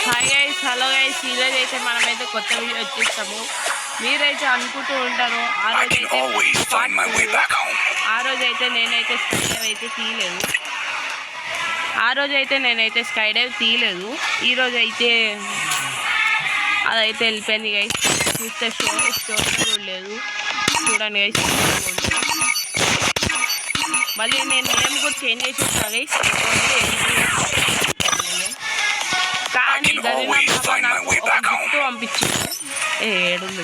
Hi guys, hello guys. ఈరోజు అయితే మనమైతే కొత్త వీడియో వచ్చేస్తాము. మీరైతే అనుకుంటూ ఉంటారు ఆ రోజైతే నేనైతే స్కై డైవ్ తీయలేదు. ఈరోజు అయితే అదైతే వెళ్ళిపోయింది గైస్. చూస్తే స్టోర్ లేదు. చూడండి గైస్, మళ్ళీ నేను నేమ్ కూడా చేంజ్ చేసేస్తా గైస్. కానీ గిఫ్ట్ పంపించింది. ఏడుంది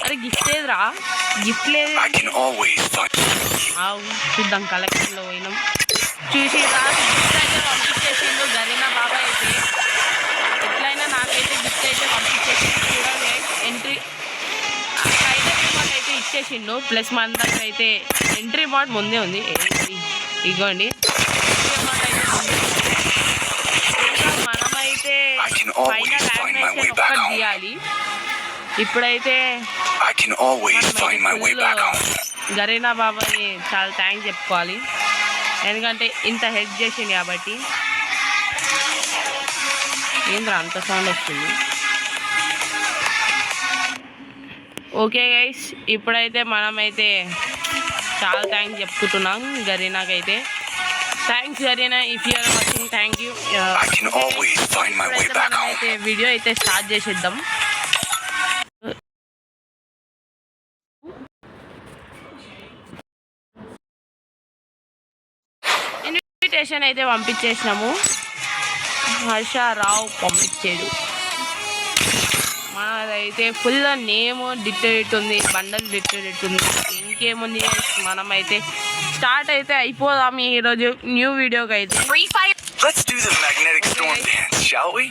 అరే గిఫ్ట్ లేదురా, గిఫ్ట్ లేదు. చూద్దాం, కలెక్షన్లో పోయినాం. చూసి గిఫ్ట్ అయితే పంపించేసిండు గరీనా బాబాయ్. అయితే ఎట్లయినా నాకైతే గిఫ్ట్ అయితే పంపించేసిండు. చూడండి ఎంట్రీ రిమోట్ అయితే ఇచ్చేసిండు. ప్లస్ మన దగ్గర అయితే ఎంట్రీ రిమోట్ ముందే ఉంది. ఇగోండి రిమోట్ అయితే మనమైతే ఫైనల్ యానిమేషన్ ఒక్కటి తీయాలి. ఇప్పుడైతే గరీనా బాబాని చాలా థ్యాంక్స్ చెప్పుకోవాలి, ఎందుకంటే ఇంత హెల్ప్ చేసింది కాబట్టి. ఏంద్రా అంత సౌండ్ వస్తుంది? ఓకే గైస్, ఇప్పుడైతే మనమైతే చాలా థ్యాంక్స్ చెప్పుకుంటున్నాం గరీనాకైతే. Thanks Garena, if you are watching, thank you. మనమైతే వీడియో అయితే స్టార్ట్ చేసేద్దాం. ఇన్విటేషన్ అయితే పంపించేసినాము. హర్షరావు పంపించాడు. మనదైతే ఫుల్ నేమ్ డిటెక్ట్ ఉంది, బండల్ డిటెక్ట్ ఉంది. ఇంకేముంది, మనమైతే స్టార్ట్ అయితే అయిపోదాం ఈరోజు న్యూ వీడియోకి అయితే. Let's do the magnetic storm dance, shall we?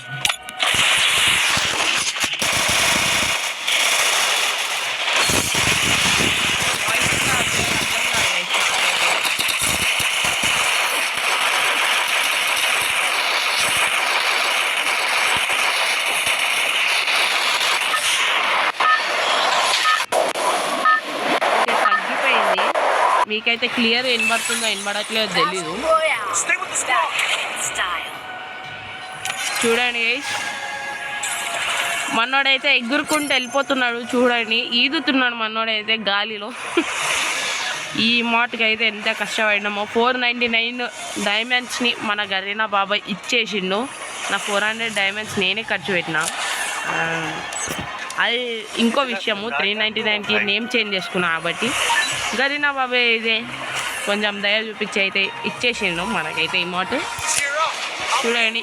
మీకైతే క్లియర్ వినబడుతుందో వినబడట్లేదో తెలీదు. చూడండి గైస్, మనోడైతే ఎగురుకుంటూ వెళ్ళిపోతున్నాడు. చూడండి, ఈదుతున్నాడు మనోడైతే గాలిలో. ఈ మాటకి అయితే ఎంత కష్టపడినామో. 499 డైమండ్స్ని మన గరీనా బాబాయ్ ఇచ్చేసిండు. నా 400 డైమండ్స్ నేనే ఖర్చు పెట్టినా. అది ఇంకో విషయము. 399కి నేమ్ చేంజ్ చేసుకున్నా కాబట్టి గరీనా బాబాయ్ ఇదే కొంచెం దయ చూపించి అయితే ఇచ్చేసిండు మనకైతే ఈ మాట. చూడండి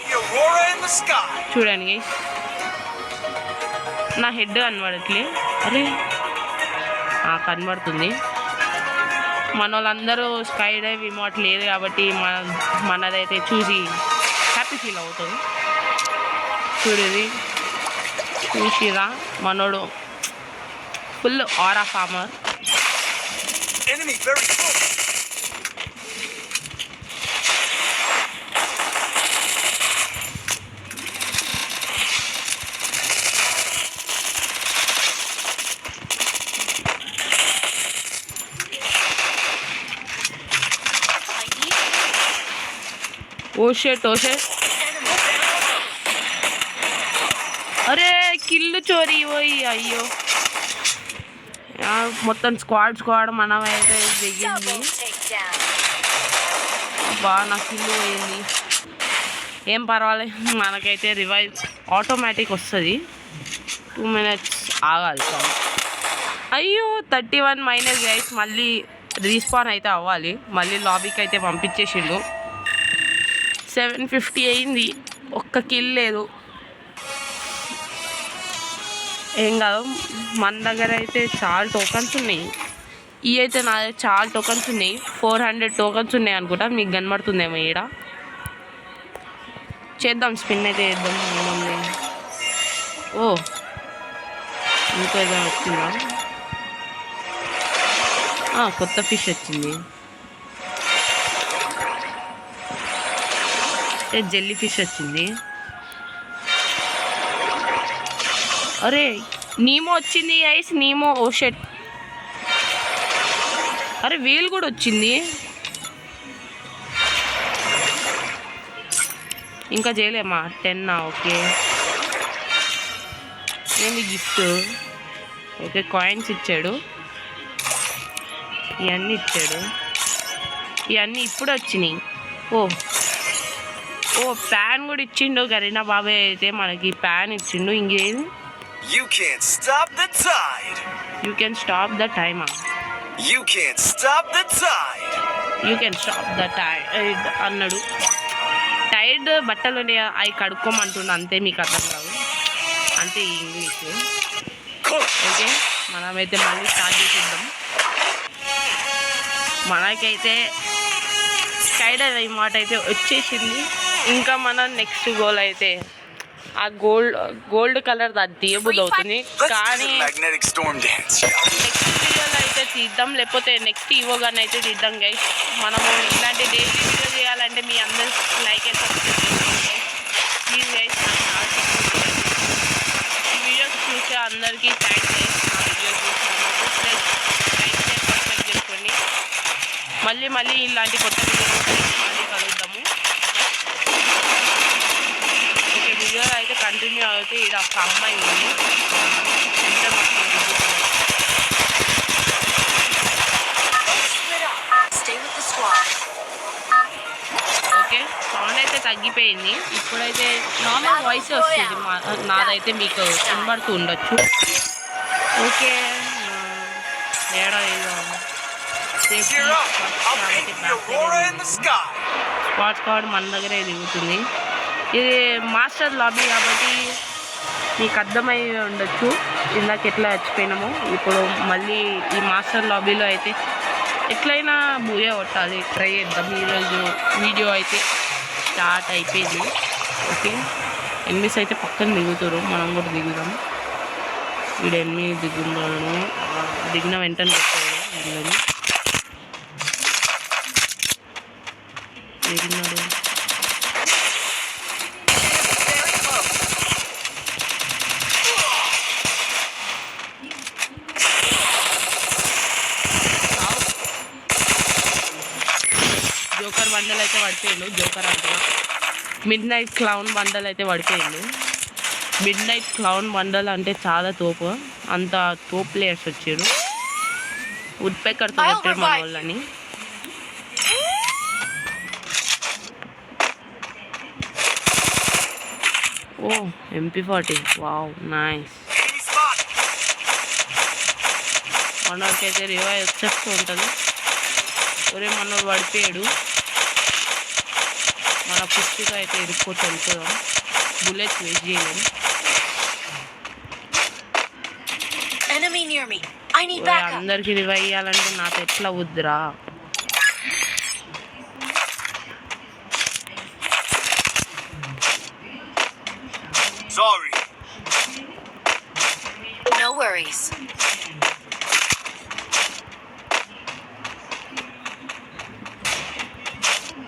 చూడండి నా హెడ్ కనబడట్లే. అరే కనబడుతుంది. మన వాళ్ళందరూ స్కై డైవ్ ఇమోట్ లేదు కాబట్టి మనదైతే చూసి హ్యాపీ ఫీల్ అవుతుంది. చూడేది చూసిరా, మనోడు ఫుల్ ఆరా ఫార్మర్. Enemy very close. ఓ షట్. అరే కిల్లు చోరీ పోయి. అయ్యో, మొత్తం స్క్వాడ్ మనమైతే దిగింది. బాగా నా కిల్లు పోయింది. ఏం పర్వాలేదు, మనకైతే రివైవ్ ఆటోమేటిక్ వస్తుంది. 2 minutes ఆగాలి. అయ్యో 31 మైనస్ గైస్. మళ్ళీ రీస్పాన్ అయితే అవ్వాలి. మళ్ళీ లాబీకి అయితే పంపించేసిండు. 750 అయింది. ఒక్క కిల్ లేదు. ఏం కాదు, మన దగ్గర అయితే చాలా టోకన్స్ ఉన్నాయి. ఇవి అయితే నా దగ్గర చాలా టోకన్స్ ఉన్నాయి. 400 టోకన్స్ ఉన్నాయి అనుకుంటా. మీకు కనబడుతుందేమో ఈడ. చేద్దాం, స్పిన్ అయితే చేద్దాం. ఏముంది? ఓ ఇంకో ఏదైనా వచ్చిందా? కొత్త ఫిష్ వచ్చింది. జెల్లీ ఫిష్ వచ్చింది. అరే నీమో వచ్చింది ఐస్. నీమో. ఓ షట్. అరే వేల్ కూడా వచ్చింది. ఇంకా చేయలేమా 10 ఓకే. ఏంది గిఫ్ట్? ఓకే కాయిన్స్ ఇచ్చాడు, ఇవన్నీ ఇచ్చాడు, ఇవన్నీ ఇప్పుడు వచ్చినాయి. ఓ ప్యాన్ కూడా ఇచ్చిండు గరీనా బాబాయ్ అయితే మనకి ప్యాన్ ఇచ్చిండు. ఇంకేది? You can't stop the tide. You can stop the టైమా? You can't stop the tide. You can stop the tide అన్నాడు. టైడ్ బట్టలు అవి కడుక్కోమంటుండు అంతే, మీకు అర్థం కాదు అంతే ఇంగ్లీష్. ఓకే మనమైతే మళ్ళీ స్టార్ట్ చేసిద్దాం. మనకైతే స్కైడ్ మాట అయితే వచ్చేసింది. ఇంకా మన నెక్స్ట్ గోల్ అయితే ఆ గోల్డ్ కలర్ అది తీయబుద్ధి అవుతుంది, కానీ Magnetic storm dance, shall we? Next వీడియోలో అయితే తీద్దాం, లేకపోతే నెక్స్ట్ ఈవోగానే అయితే తీద్దాం గైస్. మనము ఇలాంటి డైలీ వీడియో చేయాలంటే మీ అందరు లైక్ అయితే ప్లీజ్ గైస్. ఈ వీడియోస్ చూసే అందరికీ థ్యాంక్స్ గైస్. నా వీడియో చూసినందుకు ప్లస్ లైక్ చేసి సబ్స్క్రైబ్ చేసుకోండి. మళ్ళీ ఇలాంటి కొత్త వీడియోస్ మళ్ళీ కలుద్దాము. ఓకే వీడియో అయితే కంటిన్యూ అవుతే ఇక్కడ ఒక అమ్మాయి ఉంది, ఎంత ఓకే సౌండ్ అయితే తగ్గిపోయింది. ఇప్పుడైతే నార్మల్ వాయిస్ వస్తుంది, నాదైతే మీకు వినబడుతూ ఉండొచ్చు. ఓకే ఏడా Cheer up. I'll paint the aurora in the sky. Spot మన దగ్గరే దిగుతుంది. ఇది మాస్టర్ లాబీ కాబట్టి మీకు అర్థమై ఉండొచ్చు ఇందాక ఎట్లా చచ్చిపోయినామో. ఇప్పుడు మళ్ళీ ఈ మాస్టర్ లాబీలో అయితే ఎట్లయినా బూయా కొట్టాలి, ట్రై చేద్దాం. ఈరోజు వీడియో అయితే స్టార్ట్ అయిపోయింది. ఓకే ఎనిమిస్ అయితే పక్కన దిగుతారు, మనం కూడా దిగుదాం. వీడు ఎనిమిది దిగున్నాను, దిగిన వెంటనే పెట్టాడు వీళ్ళని. దిగినాడు జోకర్ బండల్ అయితే పడిపోయిండు. జోకర్ అంటున్నా మిడ్ నైట్ క్లౌన్ బండల్ అయితే పడిపోయిండు. మిడ్ నైట్ క్లౌన్ బండల్ అంటే చాలా తోపు, అంత తోపు ప్లేయర్స్ వచ్చారు. ఉడ్పెక్కర్తో కొట్టారు మన వాళ్ళని. ఓ MP40 వావ్ నైస్. మనోడికి అయితే రివైవ్ వచ్చేస్తూ ఉంటుంది. ఒరే మనోడు పడిపోయాడు, మన పుష్టిగా అయితే ఇరుక్కోటి వెళ్ళిపోదాం. బుల్లెట్స్ వేస్ట్ చేయలేం. అందరికి రివైవ్ ఇవ్వాలంటే నాతో ఎట్లా వద్దురా. Sorry. No worries.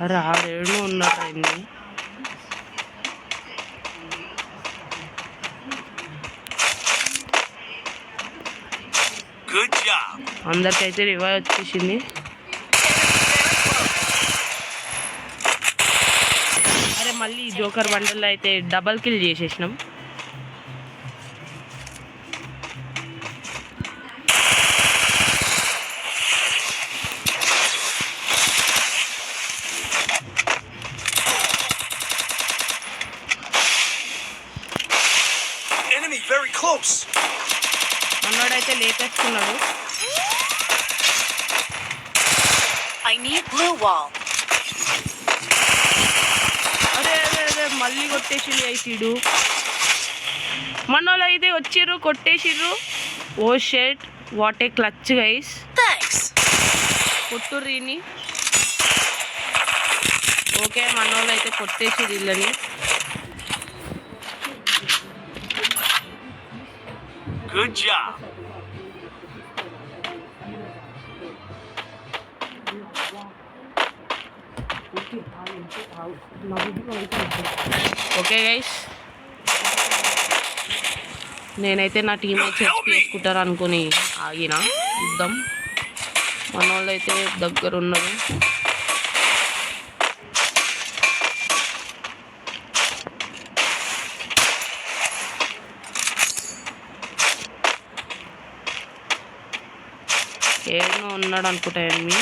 అరే ఆడేళ్ళు ఉన్నారండి. Good job. అందరికైతే రివైవ్ వచ్చేసింది. అరే మళ్ళీ జోకర్ బండల్లో అయితే డబల్ కిల్ చేసేసినాం. Enemy very close. అన్నోడైతే లేపేస్తున్నాడు. I need blue wall. అరే మళ్ళీ కొట్టేసిండు ఐసీడు. మనోళ్ళు అయితే వచ్చిర్రు కొట్టేసిర్రు. Oh shit what a clutch guys. Thanks. కొట్టుర్రీని. ఓకే మనోళ్ళు అయితే కొట్టేసిర్రు ఇళ్ళని. Good job. ఓకే గైస్ నేనైతే నా టీం అయితే చేసుకుంటారు అనుకుని ఆగిన. చూద్దాం మన వాళ్ళు అయితే దగ్గర ఉన్నారు. ఏడో ఉన్నాడు అనుకుంటా ఎనిమి.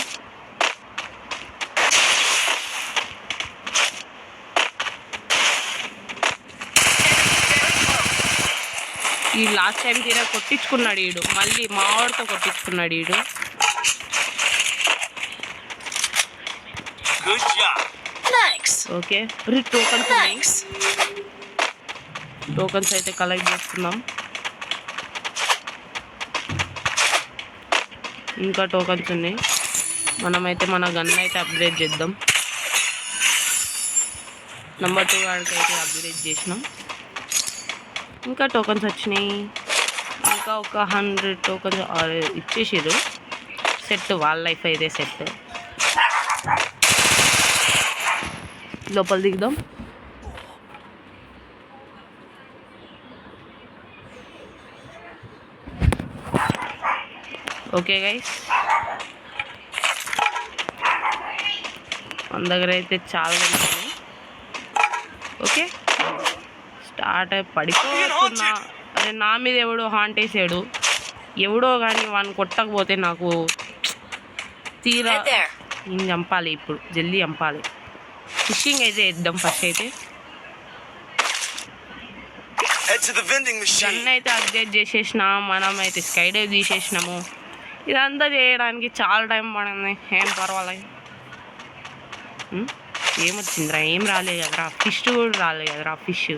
ఈ లాస్ట్ టైం తీరా కొట్టించుకున్నాడు ఈడు, మళ్ళీ మావాడితో కొట్టించుకున్నాడు ఈడు. Good job. Thanks. Okay tokens ఉన్నాయి, Thanks. టోకన్స్ అయితే కలెక్ట్ చేసుకుందాం. ఇంకా టోకన్స్ ఉన్నాయి, మనమైతే మన గన్ అయితే అప్గ్రేడ్ చేద్దాం. నెంబర్ 2 వాడికి అయితే అప్గ్రేడ్ చేసినాం. ఇంకా టోకన్స్ వచ్చినాయి, ఇంకా ఒక 100 టోకన్స్ ఇచ్చేసారు. సెట్ వాళ్ళ లైఫ్ అయితే సెట్. లోపల దిగుదాం. ఓకే గైస్, మన దగ్గర అయితే చాలా ఉన్నాయి. ఓకే స్టార్ట్ అయి పడిపోతున్నా. అరే నా మీద ఎవడో హాంట్ వేసాడు, ఎవడో కానీ వాడిని కొట్టకపోతే నాకు తీరా Right there. నేను చంపాలి. ఇప్పుడు జల్దీ చంపాలి. ఫిషింగ్ అయితే వేద్దాం ఫస్ట్ అయితే. Head to the vending machine. Gun అయితే అప్డేట్ చేసేసిన, మనం అయితే స్కై డైవ్ తీసేసినాము. ఇదంతా చేయడానికి చాలా టైం పడింది, ఏం పర్వాలేదు. ఏమొచ్చిందిరా, ఏం రాలేదు కదరా, ఫిష్ కూడా రాలేదు కదరా. ఫిష్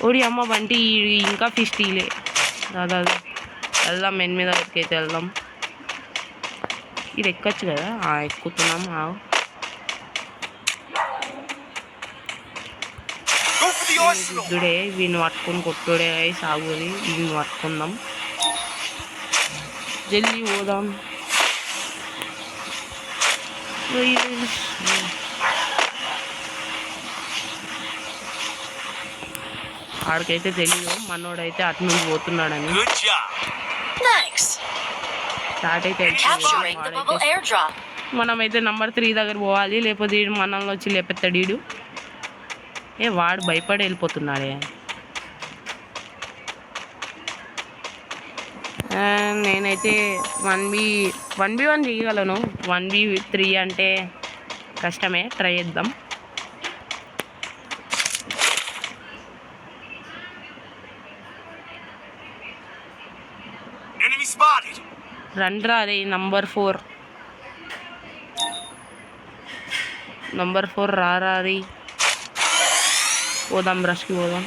ఓడి అమ్మ బంటి ఇంకా ఫిష్ తీలే. దాదా వెళ్దాం, ఎనిమిది వరకు అయితే వెళ్దాం. ఇది ఎక్కొచ్చు కదా, ఎక్కుతున్నాం. Go for the arsenal. గుద్దుడే వీడిని పట్టుకొని కొట్టుడే సాగుని, వీడిని పట్టుకుందాం. జల్దీ పోదాం. ఆడికైతే తెలీదు మనోడైతే అటు నుంచి పోతున్నాడని. Good job. Thanks. స్టార్ట్ అయితే Capturing the bubble airdrop. మనమైతే నెంబర్ 3 దగ్గర పోవాలి, లేకపోతే వీడు మనల్ని వచ్చి లేపెత్తాడు. వీడు వాడు భయపడి వెళ్ళిపోతున్నాడే. నేనైతే 1v1 చేయగలను, 1v3 అంటే కష్టమే. ట్రై చేద్దాం. Enemy spotted. రండ్రా అదే నంబర్ 4 రారా అది. పోదాం, బ్రష్కి పోదాం.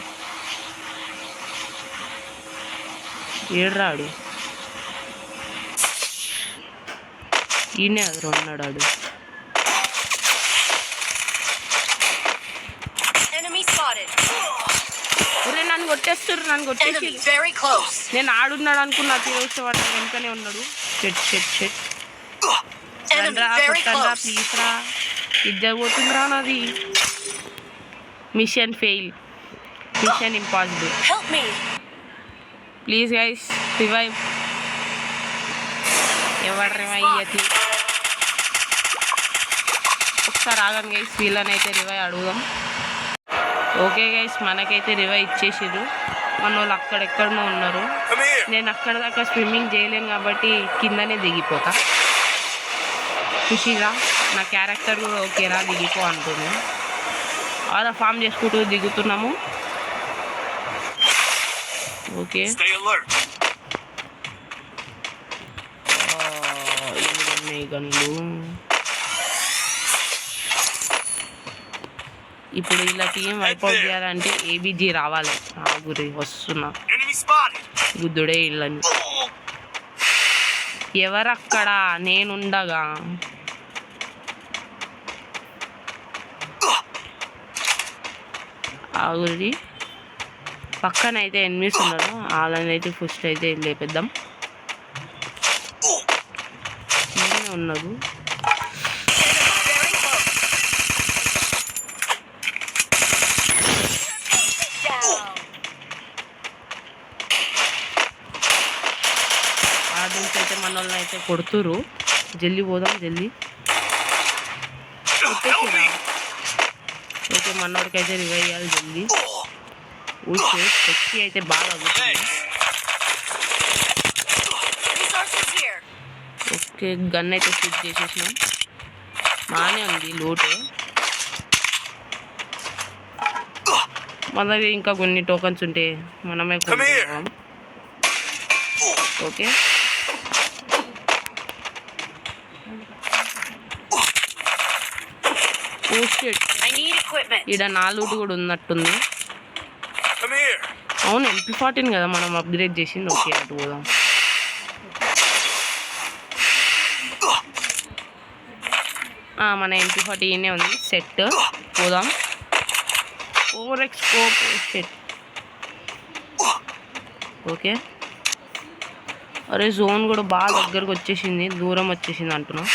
ఏడ్రాడు ఈయనే అక్కడ ఉన్నాడు. ఆడు Enemy spotted. ఒరే నన్ను కొట్టేస్తారు, నన్ను కొట్టేసి. Enemy very close. నేను ఆడున్నాడు అనుకున్నా, తీరొచ్చే వాడు వెనుకనే ఉన్నాడు. షెట్ Enemy రా, very కొట్టండ్రా close. ప్లీజ్ రా. ఇద్దరు పోతుందిరా నాది. Mission fail, mission impossible. Help me. Please guys revive. ఎవరు రివైవ్ అయ్యతి? ఒకసారి ఆగండి గైస్, వీళ్ళనైతే రివైవ్ అడుగుదాం. ఓకే గైస్, మనకైతే రివైవ్ ఇచ్చేసారు. మన వాళ్ళు అక్కడెక్కడనో ఉన్నారు. Come here. నేను అక్కడ దాకా స్విమ్మింగ్ చేయలేను కాబట్టి కిందనే దిగిపోతా. ఖుషిగా నా క్యారెక్టర్ కూడా ఓకేరా దిగిపో అంటుంది. అలా ఫామ్ చేసుకుంటూ దిగుతున్నాము. Okay Stay alert. గన్లు ఇప్పుడు ఇలా టీం వైపౌట్ చేయాలంటే ఏబీజీ రావాలి. గురి వస్తున్నా, Enemy spotted. గుద్దుడే ఇళ్ళని. ఎవరక్కడ, నేనుండగా. ఆగురి పక్కన అయితే ఎనిమిస్ ఉన్నారు, వాళ్ళని అయితే ఫస్ట్ అయితే లేపేద్దాం. ఉన్నారు ఆడియన్స్ అయితే మన వాళ్ళని అయితే కొడుతురు. జల్దీ పోదాం, జల్దీ. ఓకే మనోడికి అయితే రివైవ్ చేయాలి జల్దీ. ఊసే తెచ్చి అయితే బాగా అవుతుంది. ఓకే, గన్ అయితే స్విచ్ చేసేసినాం. బాగానే ఉంది లూట్. మన దగ్గర ఇంకా కొన్ని టోకన్స్ ఉంటే మనమే కొనుక్కుందాం. Okay, I need equipment. ఈడ నా లూట్ కూడా ఉన్నట్టుంది. Come here. అవును, MP14 కదా మనం అప్గ్రేడ్ చేసింది. ఓకే, అటు పోదాం. మన MP14 ఉంది సెట్. పోదాం. 4x scope set. ఓకే, అరే జోన్ కూడా బాగా దగ్గరకు వచ్చేసింది, దూరం వచ్చేసింది అంటున్నా.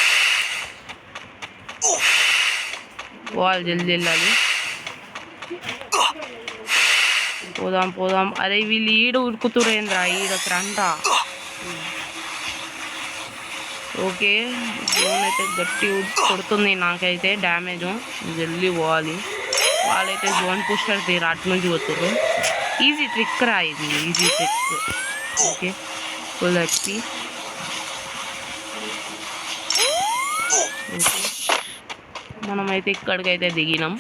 పోవాలి, జల్దీ వెళ్ళాలి. పోదాం పోదాం. అరే వీళ్ళు ఈడ ఉరుకుతురేంద్రా, ఈడొక రంట. ఓకే, జోన్ అయితే గట్టి కొడుతుంది నాకైతే డ్యామేజ్. జల్దీ పోవాలి. వాళ్ళైతే జోన్ పుషర్ తీరు అటు నుంచి పోతుర్రు. ఈజీ ట్రిక్ రా ఇది, easy trick. Okay, full HP. Okay, మనమైతే ఇక్కడికైతే దిగినాం.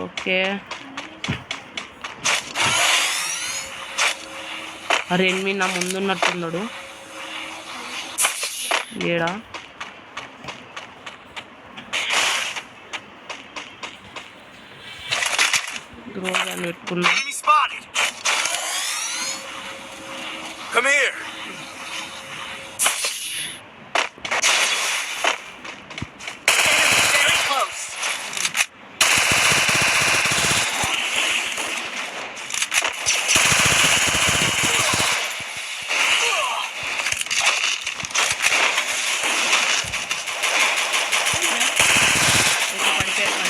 ఓకే, అరే ఎనిమి నా ముందున్నట్టున్నాడు. ఏడా గ్రోగాన్ని పెట్టుకున్నా. Enemy spotted. Come here. Very close. పడిపోయారు.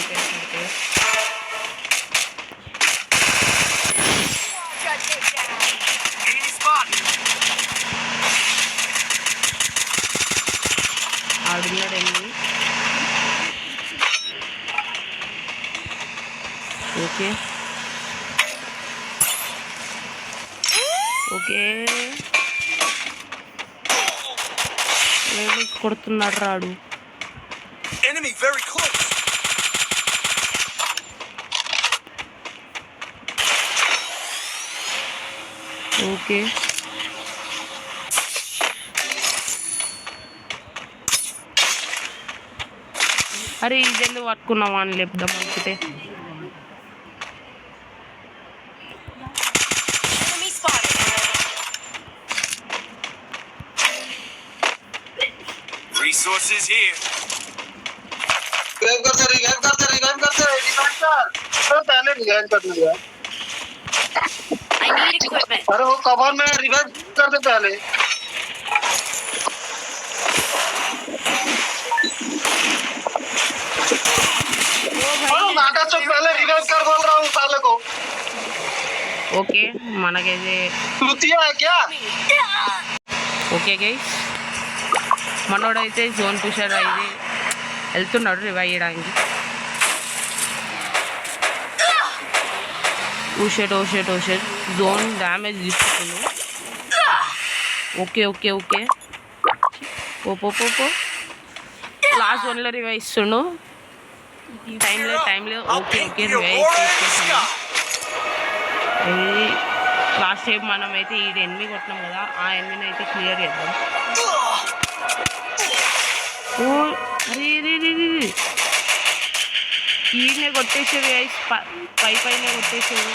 Enemy spotted. ఆడున్నాడు ఎనిమి. ఓకే ఓకే, కొడుతున్నాడు రాడు. Enemy very close. ఓకే, అరే ఇదెందుకు పట్టుకున్నావా అని లేపుదాం అనుకుంటే. Enemy spotted. Resources here. Revive करते रिवाइव करते रिवाइव करते रिवाइव कर। अरे पहले रिवाइव करना यार। I need equipment. अरे वो कवर में रिवाइव करते पहले। अरे नाटा चौक पहले रिवाइव कर बोल रहा हूँ साले को। ఓకే, మనకైతే लुतिया है क्या? ఓకే గైస్, మనోడైతే జోన్ పుషర్ అయితే వెళ్తున్నాడు రివైవ్ చేయడానికి. ఓషెట్ జోన్ డ్యామేజ్ తీసుకుంటుంది. ఓకే ఓకే ఓకే, పో లాస్ట్ జోన్లో రివైవ్ ఇస్తుండు. టైంలో ఓకే రివైవ్ తీసుకొస్తాను. లాస్ట్ టైం మనం అయితే ఈ ఎనిమి కొట్టినాం కదా, ఆ ఎనిమిని అయితే క్లియర్ చేద్దాం. ఓ అరే ఈయనే కొట్టేసేది గైస్, పైనే కొట్టేసేది.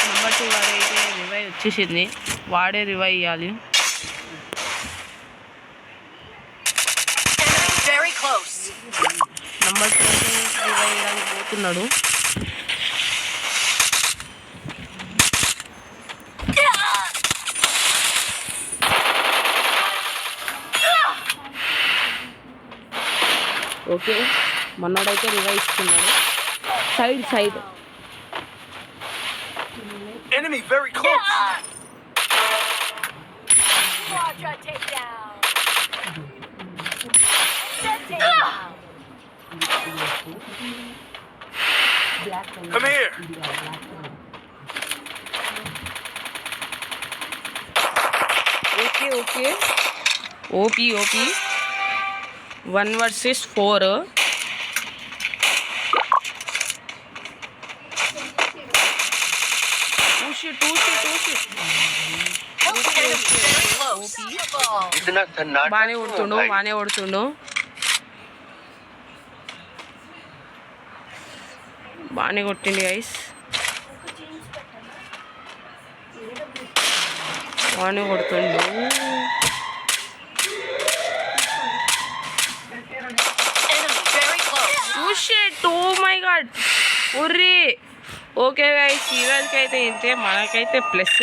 నెంబర్ 2 వాడైతే రివైవ్ వచ్చేసింది, వాడే రివైవ్ ఇవ్వాలి. Very close. నెంబర్ 2 రివైవ్ ఇవ్వడానికి పోతున్నాడు. ఓకే, మనోడైతే రివైవ్ ఇస్తున్నాడు. Side Enemy very close. Quadra takedown. Takedown. Come here. Okay okay OP 1 versus 4. Shit. Very close. Ball. इतना सन्नाटा బాగానే क्यों है కొడుతుండు भाई? బాగానే కొడుతుండు బాగానే కొట్టింది గైస్ బాగానే కొడుతుండు Enemy very close. Shit oh my god ఒర్రే ఓకే గైస్ ఈ రోజుకి అయితే ఇంతే మనకైతే ప్లస్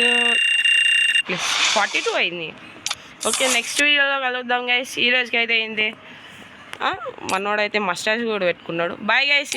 42 అయింది ఓకే నెక్స్ట్ వీడియోలో కలుద్దాం గైస్ ఈ రోజుకి అయితే అయింది మనోడైతే మస్టాచ్ కూడా పెట్టుకున్నాడు బాయ్ గైస్